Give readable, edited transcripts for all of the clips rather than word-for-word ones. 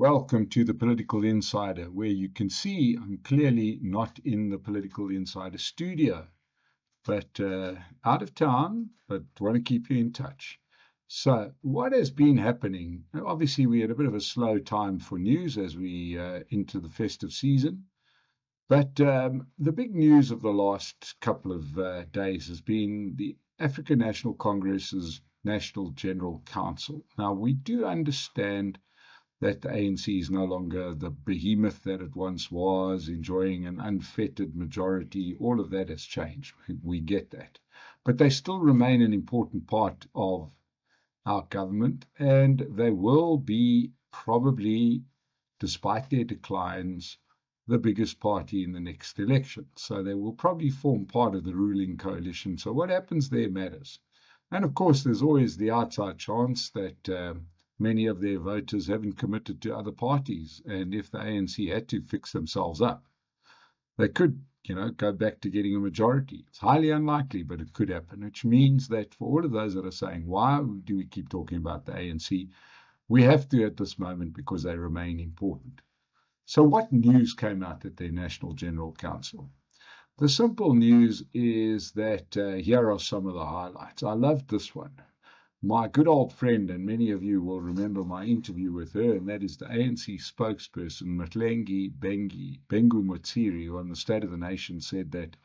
Welcome to the Political Insider, where you can see I'm clearly not in the Political Insider studio, but out of town, but want to keep you in touch. So, what has been happening? Obviously, we had a bit of a slow time for news as we into the festive season, but the big news of the last couple of days has been the African National Congress's National General Council. Now, we do understand that the ANC is no longer the behemoth that it once was, enjoying an unfettered majority. All of that has changed. We get that. But they still remain an important part of our government, and they will be probably, despite their declines, the biggest party in the next election. So they will probably form part of the ruling coalition. So what happens there matters. And of course, there's always the outside chance that many of their voters haven't committed to other parties. And if the ANC had to fix themselves up, they could, go back to getting a majority. It's highly unlikely, but it could happen, which means that for all of those that are saying, why do we keep talking about the ANC? We have to at this moment because they remain important. So what news came out at their National General Council? The simple news is that here are some of the highlights. I loved this one. My good old friend, and many of you will remember my interview with her, and that is the ANC spokesperson, Mahlengi Bengu Motsiri, who on the State of the Nation said that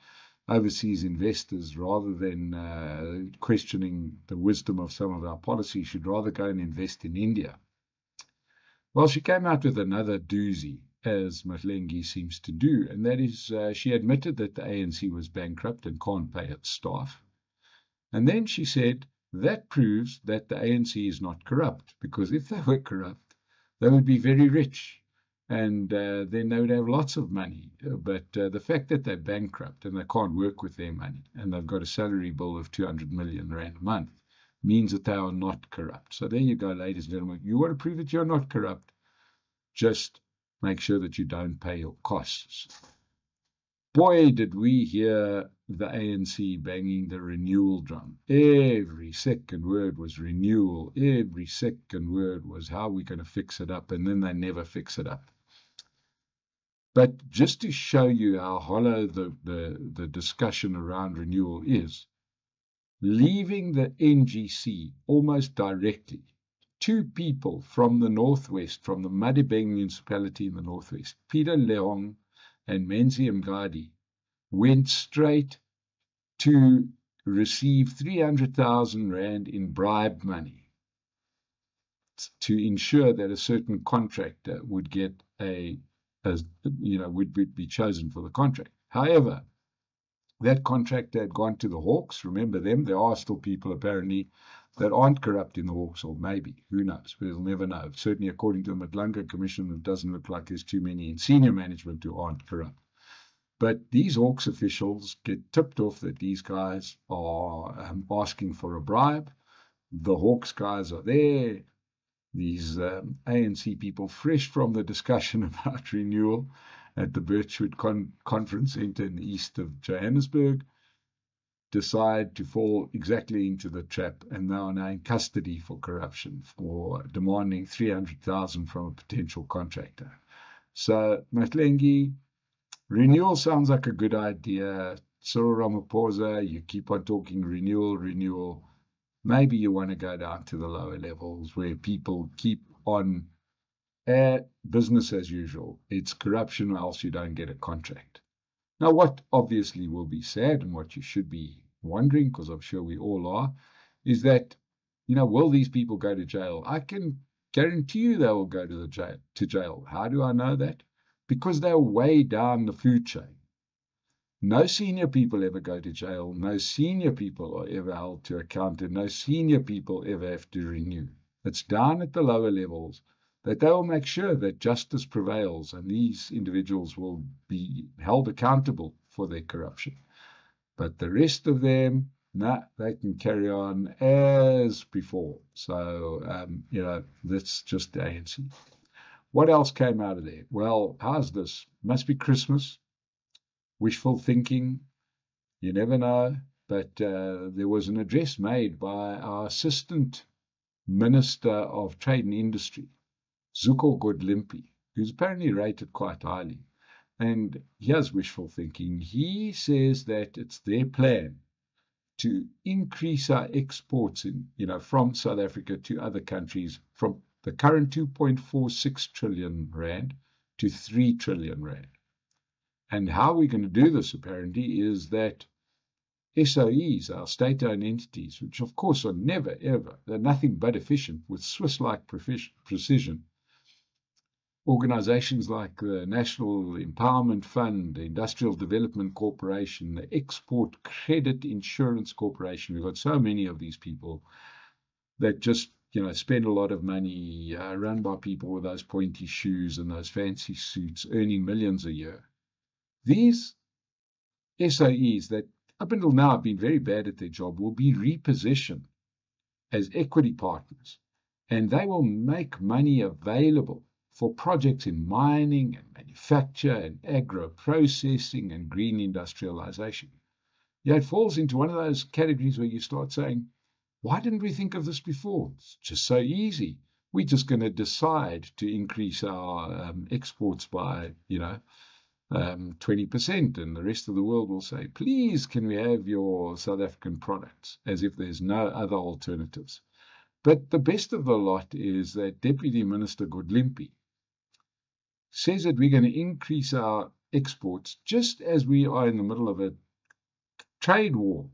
overseas investors, rather than questioning the wisdom of some of our policies, should rather go and invest in India. Well, she came out with another doozy, as Mahlengi seems to do, and that is she admitted that the ANC was bankrupt and can't pay its staff. And then she said, that proves that the ANC is not corrupt, because if they were corrupt, they would be very rich, and then they would have lots of money. But the fact that they're bankrupt and they can't work with their money, and they've got a salary bill of 200 million rand a month, means that they are not corrupt. So there you go, ladies and gentlemen. You want to prove that you're not corrupt, just make sure that you don't pay your costs. Boy, did we hear the ANC banging the renewal drum. Every second word was renewal. Every second word was how we're going to fix it up, and then they never fix it up. But just to show you how hollow the discussion around renewal is, leaving the NGC almost directly, two people from the northwest, from the Madibeng municipality in the northwest, Peter Leong and Menzi Mgadi, went straight to receive 300,000 rand in bribe money to ensure that a certain contractor would get would be chosen for the contract. However, that contractor had gone to the Hawks. Remember them? There are still people apparently that aren't corrupt in the Hawks, or maybe, who knows? We'll never know. Certainly, according to the Madlanga Commission, it doesn't look like there's too many in senior management who aren't corrupt. But these Hawks officials get tipped off that these guys are asking for a bribe. The Hawks guys are there. These ANC people, fresh from the discussion about renewal at the Birchwood Conference Centre in the east of Johannesburg, decide to fall exactly into the trap, and they are now in custody for corruption, for demanding 300,000 from a potential contractor. So, Mahlengi, renewal sounds like a good idea. Cyril Ramaphosa, you keep on talking renewal. Maybe you want to go down to the lower levels where people keep on business as usual. It's corruption or else you don't get a contract. Now, what obviously will be sad, and what you should be wondering, because I'm sure we all are, is that, will these people go to jail? I can guarantee you they will go to jail. How do I know that? Because they're way down the food chain. No senior people ever go to jail. No senior people are ever held to account, and no senior people ever have to renew. It's down at the lower levels that they will make sure that justice prevails, and these individuals will be held accountable for their corruption. But the rest of them, they can carry on as before. So, that's just the ANC. What else came out of there? Well, how's this? Must be Christmas. Wishful thinking. You never know. But there was an address made by our Assistant Minister of Trade and Industry, Zuko Godlimpi, who's apparently rated quite highly. And here's wishful thinking. He says that it's their plan to increase our exports from South Africa to other countries from the current 2.46 trillion rand to 3 trillion rand. And how we're going to do this, apparently, is that SOEs, our state-owned entities, which of course are never, ever, they're nothing but efficient with Swiss-like precision. Organizations like the National Empowerment Fund, the Industrial Development Corporation, the Export Credit Insurance Corporation. We've got so many of these people that just spend a lot of money, run by people with those pointy shoes and those fancy suits, earning millions a year. These SOEs that up until now have been very bad at their job will be repositioned as equity partners, and they will make money available for projects in mining and manufacture and agro-processing and green industrialization. Yeah, it falls into one of those categories where you start saying, why didn't we think of this before? It's just so easy. We're just going to decide to increase our exports by, 20%, and the rest of the world will say, please, can we have your South African products, as if there's no other alternatives. But the best of the lot is that Deputy Minister Godlimpi says that we're going to increase our exports just as we are in the middle of a trade war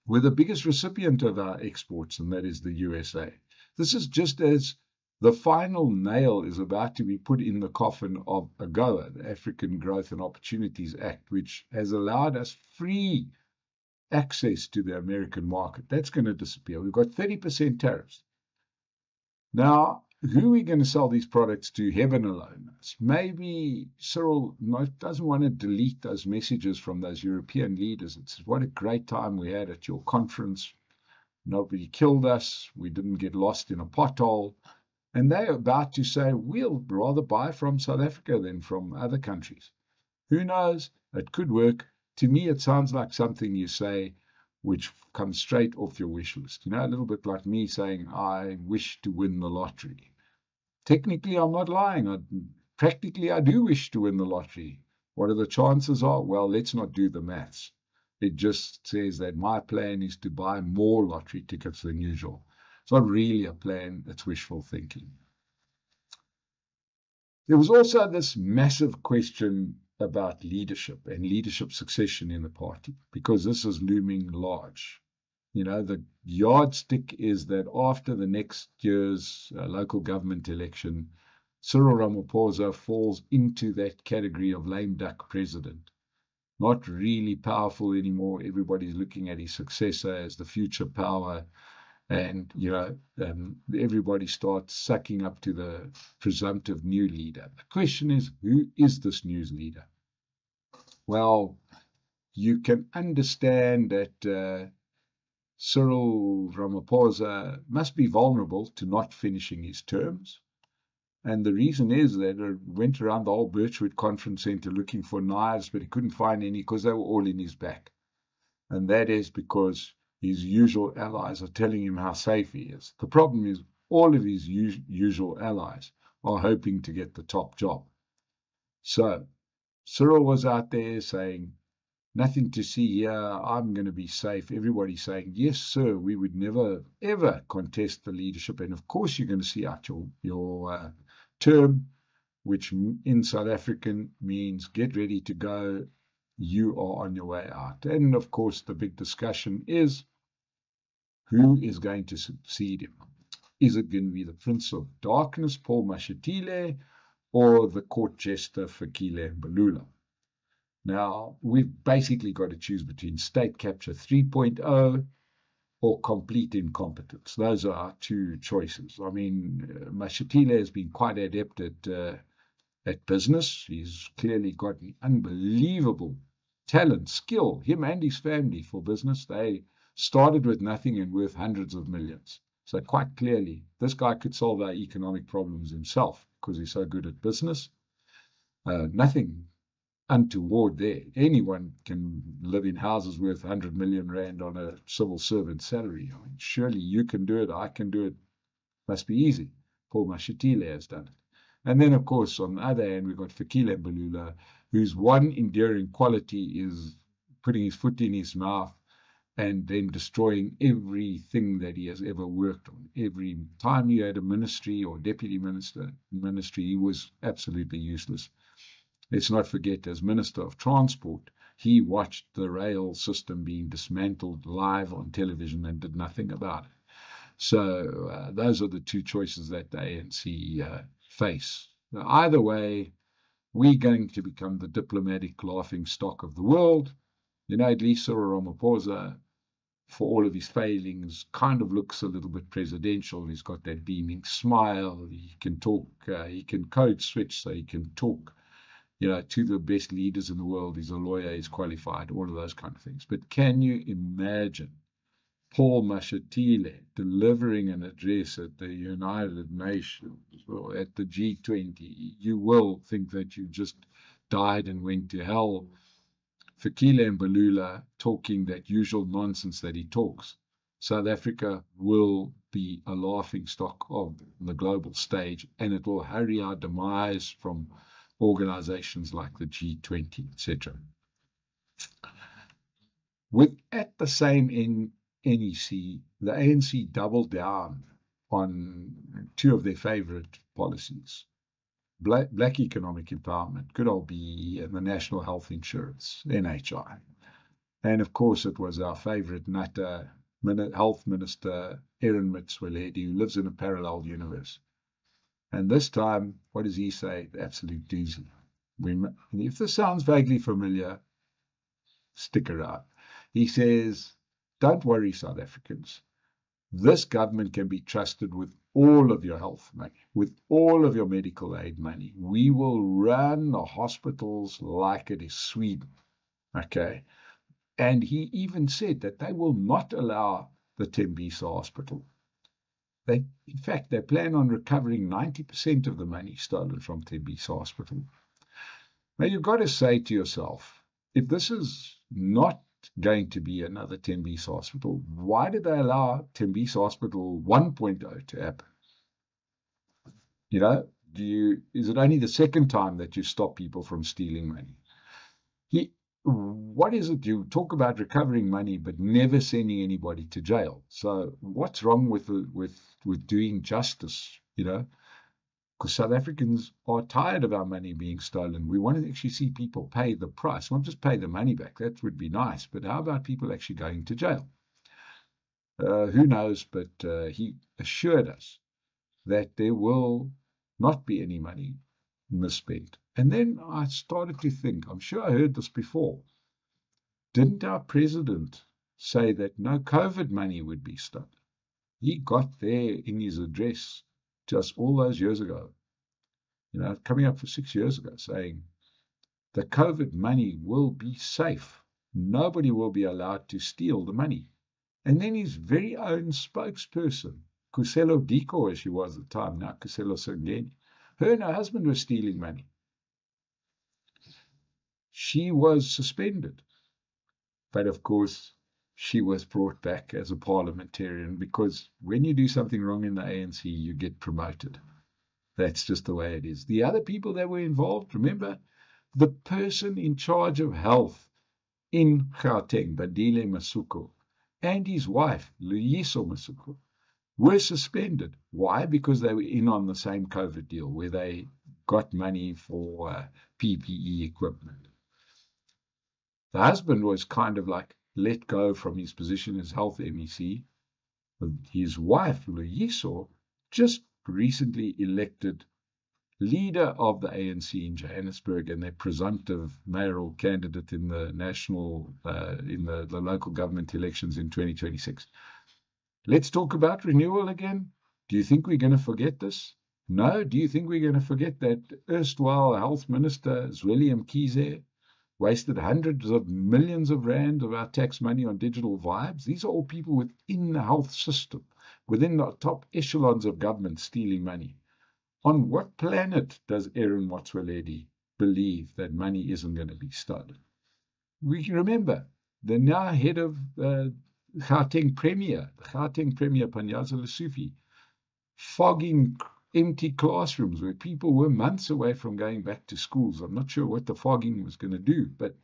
with the biggest recipient of our exports, and that is the USA. This is just as the final nail is about to be put in the coffin of AGOA, the African Growth and Opportunities Act, which has allowed us free access to the American market. That's going to disappear. We've got 30% tariffs. Now, who are we going to sell these products to? Heaven alone knows. Maybe Cyril doesn't want to delete those messages from those European leaders. It says, what a great time we had at your conference. Nobody killed us. We didn't get lost in a pothole. And they're about to say, we'll rather buy from South Africa than from other countries. Who knows? It could work. To me, it sounds like something you say which comes straight off your wish list. A little bit like me saying, I wish to win the lottery. Technically, I'm not lying. Practically, I do wish to win the lottery. What are the chances are? Well, let's not do the maths. It just says that my plan is to buy more lottery tickets than usual. It's not really a plan, it's wishful thinking. There was also this massive question about leadership and leadership succession in the party, because this is looming large. The yardstick is that after the next year's local government election, Cyril Ramaphosa falls into that category of lame duck president. Not really powerful anymore. Everybody's looking at his successor as the future power. And, everybody starts sucking up to the presumptive new leader. The question is, who is this new leader? Well, you can understand that Cyril Ramaphosa must be vulnerable to not finishing his terms. And the reason is that he went around the whole Birchwood Conference Centre looking for knives, but he couldn't find any because they were all in his back. And that is because his usual allies are telling him how safe he is. The problem is all of his usual allies are hoping to get the top job. So Cyril was out there saying, nothing to see here, I'm going to be safe. Everybody's saying, yes, sir, we would never, ever contest the leadership. And of course, you're going to see out your term, which in South African means get ready to go. You are on your way out. And of course, the big discussion is, who is going to succeed him? Is it going to be the Prince of Darkness, Paul Mashatile, or the court jester, Fikile Mbalula? Now, we've basically got to choose between state capture 3.0 or complete incompetence. Those are our two choices. I mean, Mashatile has been quite adept at business. He's clearly got an unbelievable talent, skill, him and his family for business. They started with nothing and worth hundreds of millions. So quite clearly, this guy could solve our economic problems himself because he's so good at business. Nothing untoward there. Anyone can live in houses worth 100 million rand on a civil servant salary. I mean, surely you can do it. I can do it. Must be easy. Paul Mashatile has done it. And then, of course, on the other hand, we've got Fikile Mbalula, whose one enduring quality is putting his foot in his mouth and then destroying everything that he has ever worked on. Every time he had a ministry or deputy ministry, he was absolutely useless. Let's not forget, as Minister of Transport, he watched the rail system being dismantled live on television and did nothing about it. So those are the two choices that the ANC face. Now, either way, we're going to become the diplomatic laughing stock of the world. You know, at least Cyril Ramaphosa, for all of his failings, kind of looks a little bit presidential. He's got that beaming smile. He can talk, he can code switch, so he can talk, you know, to the best leaders in the world. He's a lawyer, he's qualified, all of those kind of things. But can you imagine Paul Mashatile delivering an address at the United Nations or at the G20? You will think that you just died and went to hell. Fikile Mbalula talking that usual nonsense that he talks. South Africa will be a laughing stock of the global stage, and it will hurry our demise from organizations like the G20, etc. At the same NEC, the ANC doubled down on two of their favorite policies. Black economic empowerment, good old BEE, and the National Health Insurance, NHI. And of course, it was our favorite nutter, Health Minister Aaron Motsoaledi, who lives in a parallel universe. And this time, what does he say? The absolute doozy. If this sounds vaguely familiar, stick around. He says, don't worry, South Africans. This government can be trusted with all of your health money, with all of your medical aid money. We will run the hospitals like it is Sweden. Okay. And he even said that they will not allow the Tembisa Hospital. In fact, they plan on recovering 90% of the money stolen from Tembisa Hospital. Now, you've got to say to yourself, if this is not going to be another Tembisa Hospital, why did they allow Tembisa Hospital 1.0 to happen? You know, is it only the second time that you stop people from stealing money? What is it? You talk about recovering money, but never sending anybody to jail. So what's wrong with doing justice? You know, because South Africans are tired of our money being stolen. We want to actually see people pay the price, not just pay the money back. That would be nice. But how about people actually going to jail? Who knows? But he assured us that there will not be any money misspent. And then I started to think, I'm sure I heard this before. Didn't our president say that no COVID money would be stolen? He got there in his address just all those years ago, you know, coming up for 6 years ago, saying the COVID money will be safe. Nobody will be allowed to steal the money. And then his very own spokesperson, Kuselo Diko, as she was at the time, now Kuselo Sengeni, her and her husband were stealing money. She was suspended. But of course, she was brought back as a parliamentarian, because when you do something wrong in the ANC, you get promoted. That's just the way it is. The other people that were involved, remember, the person in charge of health in Gauteng, Bandile Masuku, and his wife, Loyiso Masuku, were suspended. Why? Because they were in on the same COVID deal where they got money for PPE equipment. The husband was kind of like let go from his position as health MEC. His wife, Loyiso, just recently elected leader of the ANC in Johannesburg and their presumptive mayoral candidate in the national, in the local government elections in 2026. Let's talk about renewal again. Do you think we're going to forget this? No. Do you think we're going to forget that erstwhile health minister Zweli Mkhize wasted hundreds of millions of rand of our tax money on digital vibes? These are all people within the health system, within the top echelons of government, stealing money. On what planet does Aaron Motsoaledi believe that money isn't going to be stolen? We can remember the now head of Gauteng Premier, the Gauteng Premier Panyaza Lesufi, fogging empty classrooms where people were months away from going back to schools. I'm not sure what the fogging was going to do, but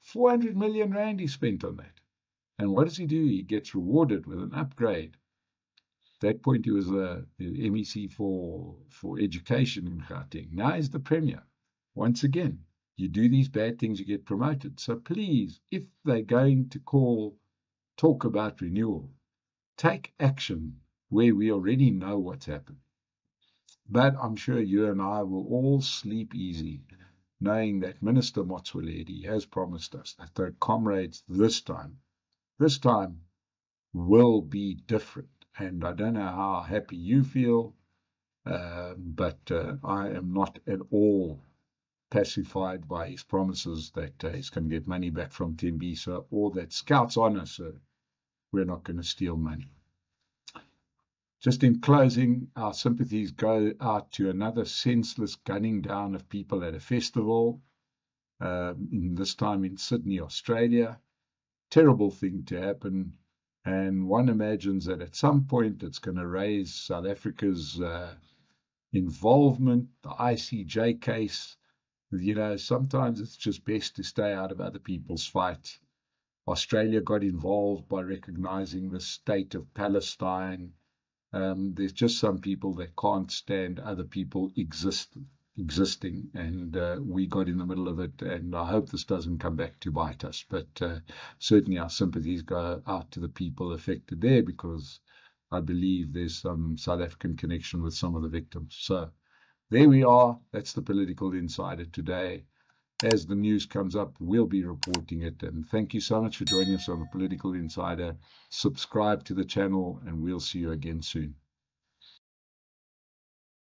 400 million rand he spent on that. And what does he do? He gets rewarded with an upgrade. At that point, he was the MEC for education in Gauteng. Now he's the Premier. Once again, you do these bad things, you get promoted. So please, if they're going to talk about renewal, take action where we already know what's happened. But I'm sure you and I will all sleep easy knowing that Minister Motsoaledi has promised us that the comrades this time will be different. And I don't know how happy you feel, but I am not at all pacified by his promises that he's going to get money back from Tembisa or that Scouts Honour, so we're not going to steal money. Just in closing, our sympathies go out to another senseless gunning down of people at a festival, this time in Sydney, Australia. Terrible thing to happen. And one imagines that at some point it's going to raise South Africa's involvement, the ICJ case. Sometimes it's just best to stay out of other people's fights. Australia got involved by recognizing the state of Palestine. There's just some people that can't stand other people existing, and we got in the middle of it, and I hope this doesn't come back to bite us, but certainly our sympathies go out to the people affected there, because I believe there's some South African connection with some of the victims. So there we are. That's the Political Insider today. As the news comes up, we'll be reporting it. And thank you so much for joining us on the Political Insider. Subscribe to the channel, and we'll see you again soon.